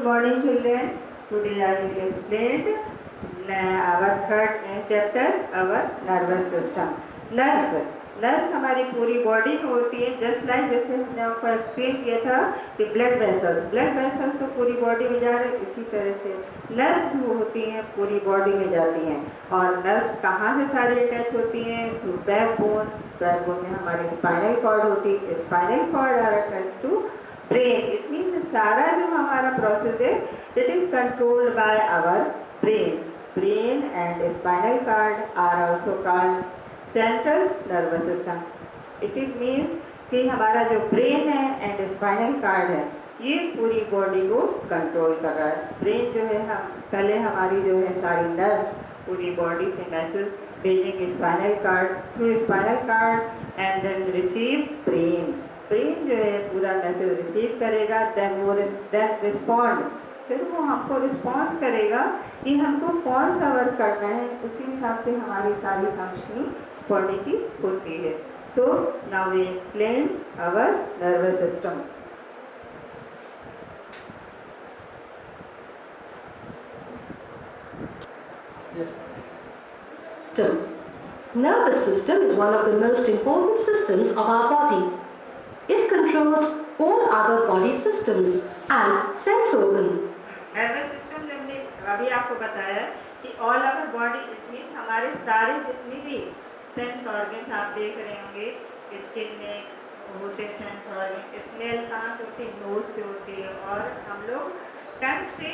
morning, children. Today I will explain our third chapter, our nervous system. Nerves हमारी पूरी body में होती है, जस्ट लाइक जैसे हमने आपको एक्सप्लेन किया था कि ब्लड वेसल्स तो पूरी बॉडी में जा रहे हैं, इसी तरह से नर्व्स जो होती हैं पूरी बॉडी में जाती हैं। और नर्व्स कहाँ से सारी अटैच होती हैं? थ्रू बैकबोन में हमारी स्पाइनल कॉर्ड होती है। Spinal cord are attach to brain. It means सारा जो हमारा प्रोसेस है it is controlled by our brain and spinal cord are also called central nervous system. It is means कि हमारा जो ब्रेन है एंड स्पाइनल कॉर्ड है ये पूरी बॉडी को कंट्रोल कर रहा है। ब्रेन जो है हम पहले हमारी जो है सारी नर्व्स पूरी बॉडी से मैसेज भेजेंगे spinal cord, through spinal cord and then receive brain जो है पूरा मैसेज रिसीव करेगा, देन रिस्पॉन्ड, फिर वो हमको रिस्पॉन्स करेगा कि हमको कौन सा वर्क करना है, उसी हिसाब से हमारी सारी फंक्शनिंग बॉडी की होती है। So now we explain our nervous system. Nervous system is one of the most important systems of our body. It controls all other body systems and sense organs. Nervous system हमने अभी आपको बताया कि all over body it means हमारे सारे जितनी भी sense organs आप देख रहे होंगे, स्किन में होते सेंस ऑर्गन, स्मेल कहाँ से होती है? नोज से होती है, और हम लोग टंग से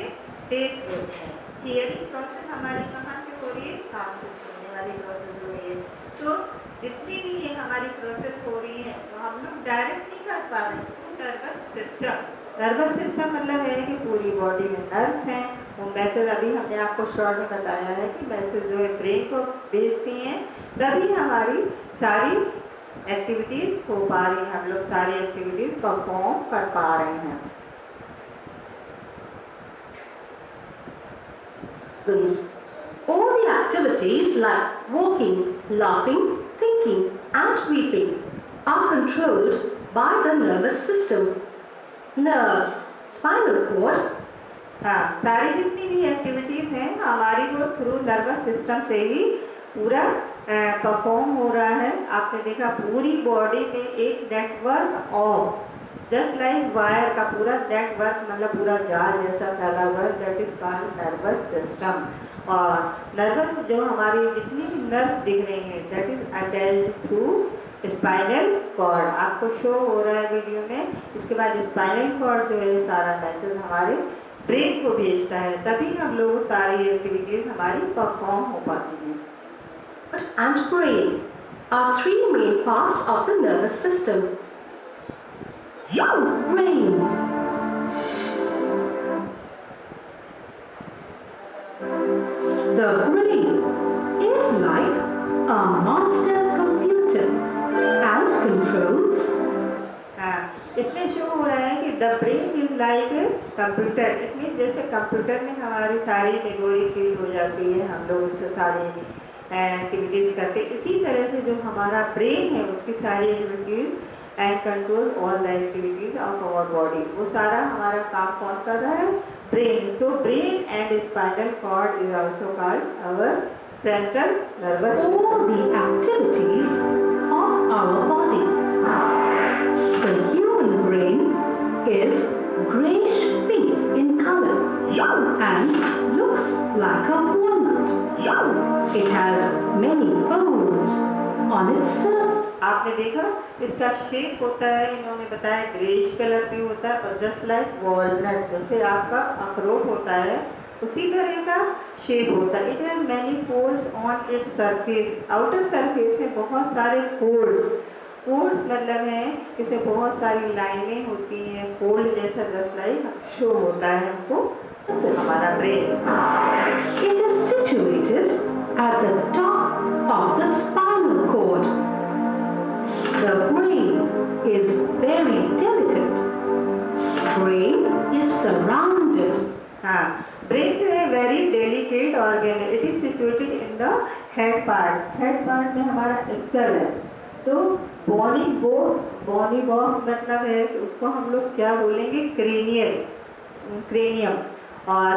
टेस्ट करते हैं। हियरिंग प्रोसेस हमारी कहाँ से हो रही है? कान से सुनने वाली प्रोसेस हो रही है। तो जितनी भी ये हमारी प्रोसेस हो रही है तो हम लोग डायरेक्ट नहीं कर पा रहे हैं। नर्वस सिस्टम मतलब है कि पूरी बॉडी में नर्व्स हैं, वो मैसेज अभी हमने आपको शॉर्ट में बताया है कि मैसेज जो है ब्रेन को भेजती हैं, तभी हमारी सारी एक्टिविटीज हो पा रही हैं, हम लोग सारी एक्टिविटीज परफॉर्म कर पा रहे हैं। All the activities like walking, laughing, thinking and weeping are controlled by the nervous system. Nerves, spinal cord, हाँ, सारी जितनी भी एक्टिविटीज हैं हमारी वो थ्रू नर्वस सिस्टम से ही पूरा परफॉर्म हो रहा है। आपने देखा पूरी बॉडी में एक network of just like wire का पूरा नेटवर्क मतलब पूरा जाल जैसा फैला हुआ है, that is called nervous system. और नर्वस जो हमारी जितनी भी नर्व्स दिख रही हैं that is attached through spinal cord. आपको शो हो रहा है वीडियो में। इसके बाद स्पाइनल कॉर्ड जो है सारा मैसेज हमारे ब्रेन को भेजता है, तभी हम लोग सारी एक्टिविटीज हमारी परफॉर्म हो पाती हैं। and brain are three main parts of the nervous system. Brain. The brain is like a master computer and controls. इसमें शो हो रहा है कि the brain is like computer. It means जैसे कंप्यूटर में हमारी सारी मेमोरी फिल हो जाती है, हम लोग उससे सारी एक्टिविटीज़ करते हैं, इसी तरह से जो हमारा ब्रेन है उसकी सारी activities and control all the activities of our body. वो सारा हमारा काम कौन कर रहा है? Brain. So brain and spinal cord is also called our central nervous. All the activities of our body. The human brain is greyish pink in color and looks like a walnut. It has many bones on its surface. आपने देखा इसका shape होता है, इन्होंने बताया greyish colour भी होता है, और जस्ट लाइक वॉलनट जैसे आपका अखरोट होता है उसी तरह का शेप होता है। It has many folds on its surface. Outer surface में बहुत सारे फोल्ड्स मतलब है इसे बहुत सारी लाइनें होती हैं, फोल्ड जैसा जस्ट लाइक शो होता है हमको हमारा brain. It is situated at the top of the spinal cord. The brain is very delicate. Brain is surrounded. हाँ, ब्रेन जो है वेरी डेलिकेट ऑर्गन है। It is situated in the head part. Head part में हमारा school है, तो body box मतलब है उसको हम लोग क्या बोलेंगे? क्रेनियल। क्रेनियम, और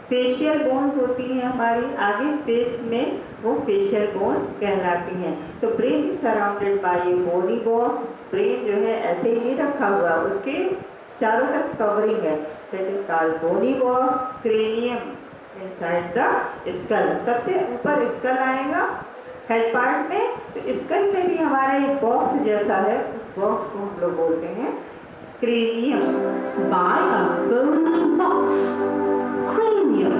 फेशियल बोन्स होती हैं हमारी आगे फेस में, वो फेशियल बोन्स कहलाती हैं। तो brain is surrounded by a bony box, brain जो है ऐसे ही नहीं रखा हुआ, उसके चारों तरफ कवरिंग है, that is called bony box, cranium inside the skull. सबसे ऊपर स्कल आएगा हेड पार्ट में, तो स्कल में भी हमारा एक बॉक्स जैसा है, उस बॉक्स को हम लोग बोलते हैं cranium. By a bony box, cranium,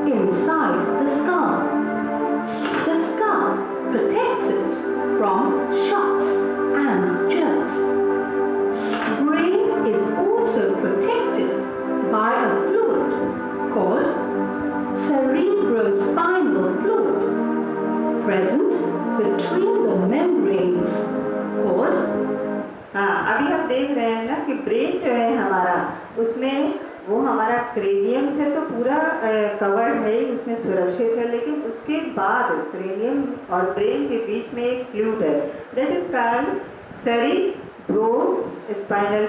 inside the skull. The skull protects it from shocks and jerks. Brain is also protected by a fluid called cerebrospinal fluid, present between the membranes called हाँ, अभी आप देख रहे हैं ना कि brain जो है हमारा, उसमें वो हमारा क्रेनियम से तो पूरा कवर्ड है, उसमें सुरक्षित है, लेकिन उसके बाद क्रेनियम और ब्रेन के बीच में एक फ्लूइड है, that is called cerebrospinal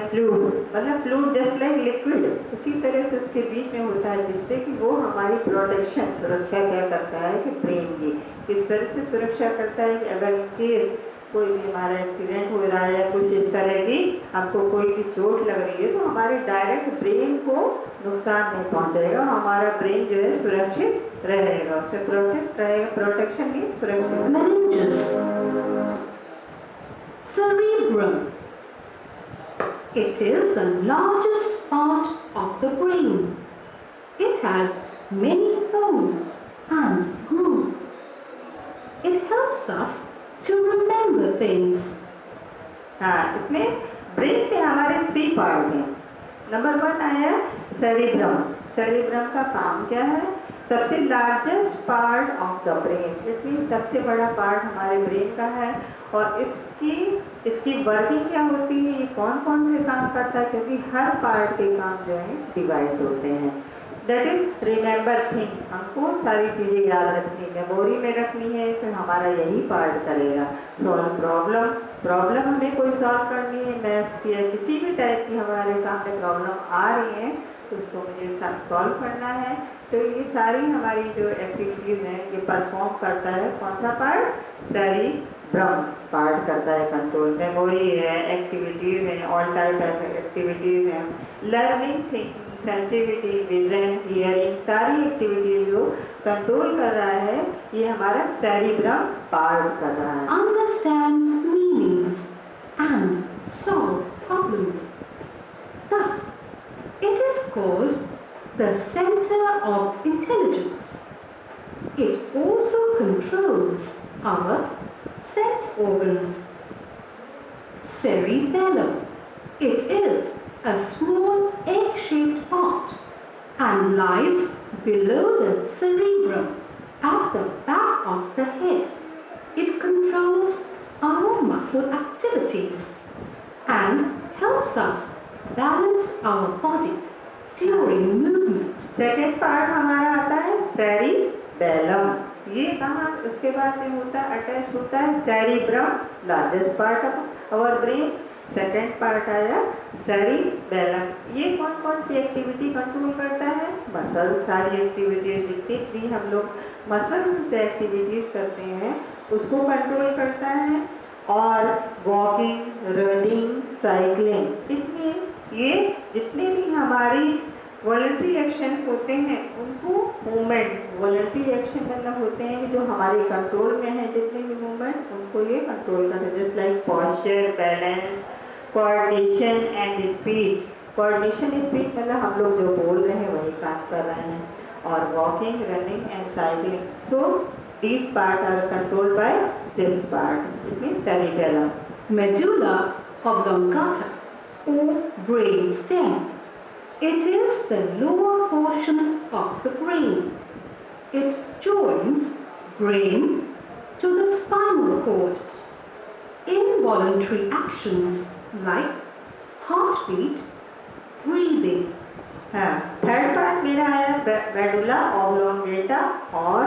fluid, मतलब फ्लूइड जस्ट लाइक लिक्विड, उसी तरह से उसके बीच में होता है, जिससे कि वो हमारी प्रोटेक्शन, सुरक्षा क्या करता है कि ब्रेन की किस तरह से सुरक्षा करता है कि अगर केस कोई भी हमारा एक्सीडेंट हो रहा है या कुछ इस तरह की हमको कोई भी चोट लग रही है, तो हमारे डायरेक्ट ब्रेन को नुकसान नहीं पहुंचेगा, हमारा ब्रेन जो है सुरक्षित रहेगा, उससे प्रोटेक्ट रहेगा, प्रोटेक्शन भी सुरक्षित। meninges. Cerebrum. It is the largest part of the brain. It has many folds and grooves. It helps us to remember things. हाँ, इसमें ब्रेन के हमारे 3 पार्ट हैं। नंबर 1 आया सेरिब्रम। सेरिब्रम का काम क्या है? सबसे largest part of the brain, it mean सबसे बड़ा पार्ट हमारे ब्रेन का है, और इसकी वर्किंग क्या होती है, ये कौन कौन से काम करता है, क्योंकि हर पार्ट के काम जो है डिवाइड होते हैं। दैट इज रिमेंबर थिंग, हमको सारी चीज़ें याद रखनी, मेमोरी में रखनी है, तो हमारा यही पार्ट करेगा। सॉल्व प्रॉब्लम हमें कोई सॉल्व करनी है, मैथ्स की या किसी भी टाइप की हमारे सामने प्रॉब्लम आ रही है, तो उसको मुझे सॉल्व करना है, तो ये सारी हमारी जो एक्टिविटीज़ हैं ये परफॉर्म करता है कौन सा पार्ट? सेरिब्रम पार्ट करता है कंट्रोल। मेमोरी है, एक्टिविटीज़ हैं, ऑल टाइप ऑफ एक्टिविटीज़ हैं, learning, thinking, sensitivity, vision, hearing, सारी एक्टिविटीज जो कंट्रोल कर रहा है, ये हमारा सेरिब्रम पार्ट कर रहा है। Understand meanings and solve problems. Thus, it is called the center of intelligence. It also controls our sense organs. Cerebellum. It is a small egg-shaped part and lies below the cerebrum at the back of the head. It controls our muscle activities and helps us balance our body during movement. Second part हमारा आता है cerebellum, ये कहाँ उसके बाद में होता है, अटैच होता है cerebrum, largest part of our brain. Second part आया सेरिबेलम, ये कौन कौन सी एक्टिविटी कंट्रोल करता है? मसल, सारी एक्टिविटीज जितनी भी हम लोग मसल से एक्टिविटीज करते हैं उसको कंट्रोल करता है, और वॉकिंग, रनिंग, साइकिलिंग, इतनी ये जितने भी हमारी वॉलंटरी एक्शंस होते हैं उनको मूवमेंट, वॉलंटरी एक्शन मतलब होते हैं कि जो हमारे कंट्रोल में है, जितने भी मूवमेंट उनको ये कंट्रोल करते हैं, just like posture, balance, coordination and speech. Coordination speech मतलब हम लोग जो बोल रहे हैं वही काम कर रहे हैं, और walking, running and cycling, so these parts are controlled by this part, it means cerebellum. Medulla oblongata or brain stem. It is the lower portion of the brain. It joins brain to the spinal cord. Involuntary actions like heartbeat, breathing. हाँ, third part मेरा आया medulla oblongata और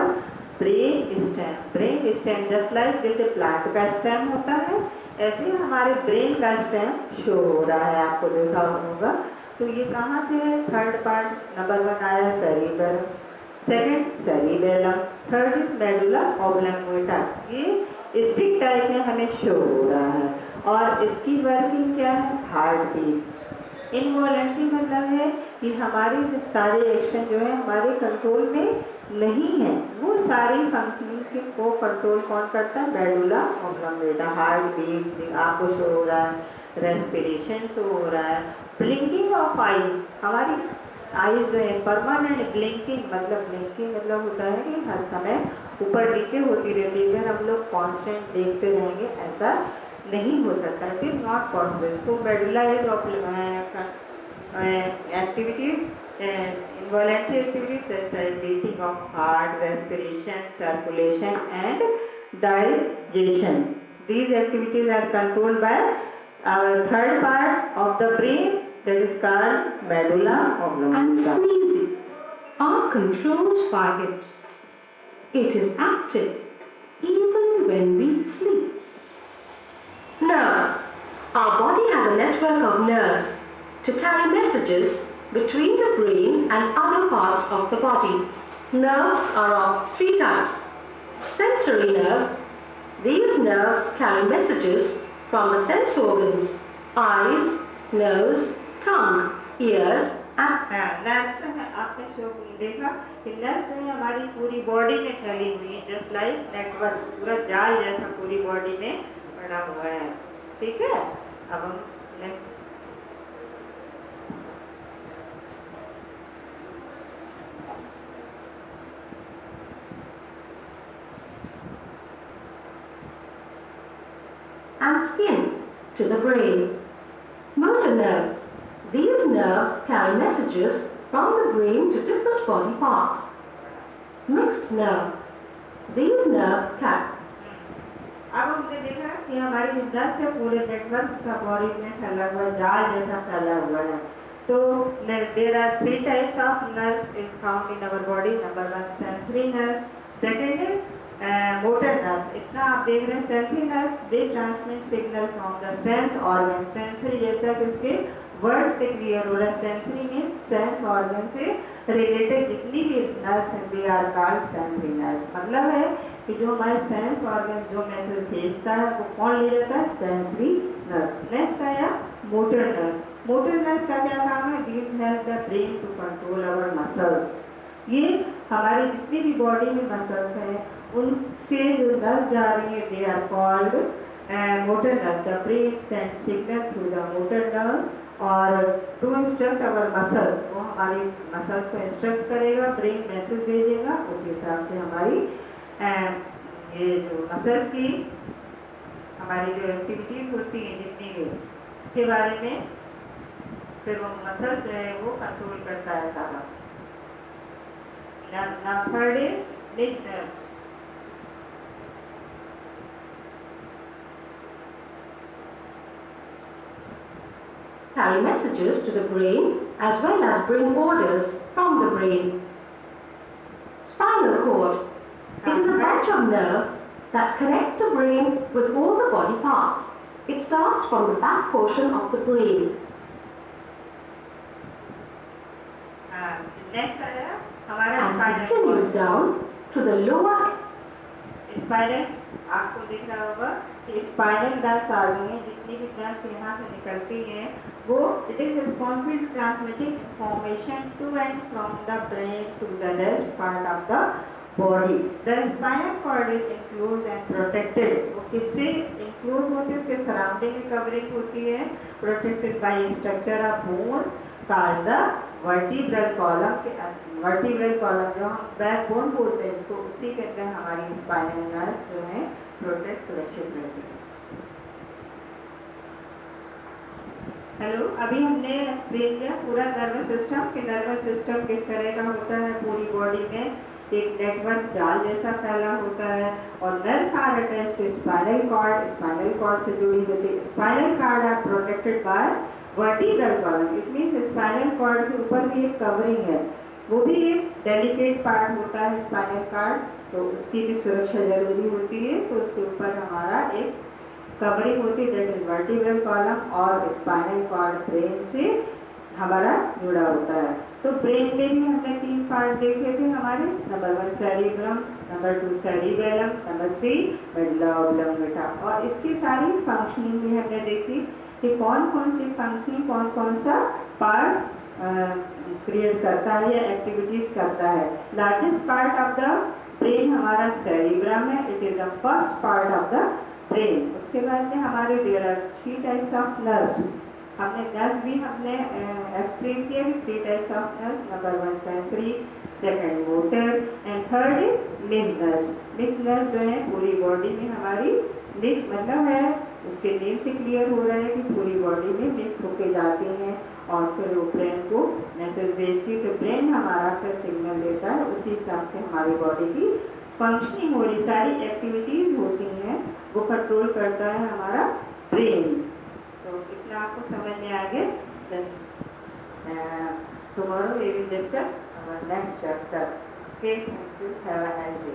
brain stem. Brain stem just like जैसे plant का stem होता है, ऐसे हमारे ब्रेन का स्टेम शो हो रहा है, आपको देखा होगा। तो ये कहाँ से है? थर्ड पार्ट नंबर 1 आया cerebellum, second cerebellum, third medulla oblongata. ये स्टिक टाइप में हमें शो हो रहा है और इसकी वर्किंग क्या है? Heart beat. इनवॉलेंट्री मतलब है कि हमारे सारे एक्शन जो है हमारे कंट्रोल में नहीं है, वो सारी फंक्शनिंग को कंट्रोल कौन करता है? Medulla oblongata. हार्ट बीट आपको शो हो रहा है, रेस्पिरेशन शो हो रहा है, ब्लिंकिंग ऑफ आई, हमारी आईज जो है परमानेंट ब्लिंकिंग मतलब होता है कि हर समय ऊपर नीचे होती रहती है। अगर हम लोग कांस्टेंट देखते रहेंगे ऐसा नहीं हो सकता, it is not possible. So medulla is activities involuntary activities such as beating of heart, respiration, circulation and digestion. These activities are controlled by our third part of the brain, that is called medulla And oblongata. sneezing are controlled by it. It is active even when we sleep. Nerves. Our body has a network of nerves to carry messages between the brain and other parts of the body. Nerves are of 3 types. Sensory nerves. These nerves carry messages from the sense organs: eyes, nose, tongue, ears, and nerves है, आपने show देखा कि nerves जो है हमारी पूरी body में फैली हुई है, जस्ट लाइक नेटवर्क, पूरा जाल जैसा पूरी बॉडी में बना हुआ है। ठीक है, अब हम next and skin to the brain. Motor nerves. These nerves carry messages from the brain to different body parts. Mixed nerves. These nerves carry. अब हमने देखा कि हमारी नर्व से पूरे नेटवर्क का बॉडी में फैला हुआ जाल जैसा फैला हुआ है। तो there are 3 types of nerves is found in our body. Number 1 sensory nerve, second है मोटर नर्व। इतना आप देख रहे हैं, sensory nerve they transmit signal from the sense organ. Sensory जैसा कि उसके वर्ड से क्लियर हो रहा है, सेंसरी मीन्स सेंस ऑर्गन से रिलेटेड जितनी भी नर्व्स हैं they are called sensory nerves. मतलब है कि जो हमारे सेंस ऑर्गन जो मैसेज भेजता है वो कौन ले जाता है? Sensory nerves. नेक्स्ट आया मोटर नर्व्स। मोटर नर्व्स का क्या काम है? These help the brain to control our muscles. ये हमारी जितनी भी बॉडी में मसल्स हैं उनसे जो नर्व्स जा रही है they are called motor nerves. The brain send signal through the motor nerves और टू इंस्ट्रक्ट अवर मसल्स, वो हमारी मसल्स को इंस्ट्रक्ट करेगा, ब्रेन मैसेज भेजेगा, उस हिसाब से हमारी ये जो मसल्स की हमारी जो एक्टिविटीज होती हैं जितनी भी उसके बारे में फिर वो मसल्स जो है वो कंट्रोल करता है सारा। Third is link nerves. Carry messages to the brain as well as bring orders from the brain. Spinal cord. It is a bunch of nerves that connect the brain with all the body parts. It starts from the back portion of the brain. Next आया हमारा And spinal continues down to the lower. Spinal, आपको दिख रहा होगा कि spinal nerves आ गई हैं। जितनी भी नर्व्स यहाँ से निकलती हैं वो it is responsible to transmitting information to and from the brain to the rest part of the body. The spinal cord is enclose and protected. वो किससे इंक्लोज होते हैं? उसके सराउंडिंग में कवरिंग होती है, protected by structure of bones called the vertebral column. के vertebral column जो हम बैकबोन बोलते हैं इसको, उसी के अंदर हमारी स्पाइनल नर्व्स जो है प्रोटेक्ट सुरक्षित रहती है। हेलो, अभी हमने एक्सप्लेन किया पूरा नर्वस सिस्टम कि नर्वस सिस्टम किस तरह का होता है। पूरी बॉडी में एक नेटवर्क जाल जैसा फैला होता है और nerves are attached to spinal cord. Spinal cord से जुड़ी होती है। Spinal cord are protected by vertebral column. It means spinal cord के ऊपर भी एक कवरिंग है, वो भी एक डेलिकेट पार्ट होता है स्पाइनल कॉर्ड, तो उसकी भी सुरक्षा जरूरी होती है। तो उसके ऊपर हमारा एक कवरिंग होती है दैट इज वर्टिब्रल कॉलम और स्पाइनल कॉर्ड ब्रेन से हमारा जुड़ा होता है। तो ब्रेन में भी हमने 3 पार्ट देखे थे हमारे, number 1 cerebrum, number 2 cerebellum, number 3 medulla oblongata. और इसकी सारी फंक्शनिंग भी हमने देखी कि कौन कौन सी फंक्शनिंग, कौन कौन सा पार्ट क्रिएट करता है या एक्टिविटीज करता है। Largest part of the brain हमारा सेरिब्रम है, it is the first part of the brain. उसके बाद में हमारे there are 3 types of nerves. हमने नर्व्स भी हमने एक्सप्लेन किया कि 3 types of nerves, number 1 sensory, second motor and third lymph nerves. Lymph nerve जो है पूरी बॉडी में हमारी लिम्फ मतलब है, उसके नेम से क्लियर हो रहा है कि पूरी बॉडी में मिक्स होके जाती हैं और फिर वो ब्रेन को मैसेज भेजती है। तो ब्रेन हमारा फिर सिग्नल देता है, उसी हिसाब से हमारी बॉडी की फंक्शनिंग हो रही, सारी एक्टिविटीज होती हैं वो कंट्रोल करता है हमारा ब्रेन। तो इतना आपको समझ में आ गया। Tomorrow we will discuss our next chapter. Okay, thank you, have a nice day.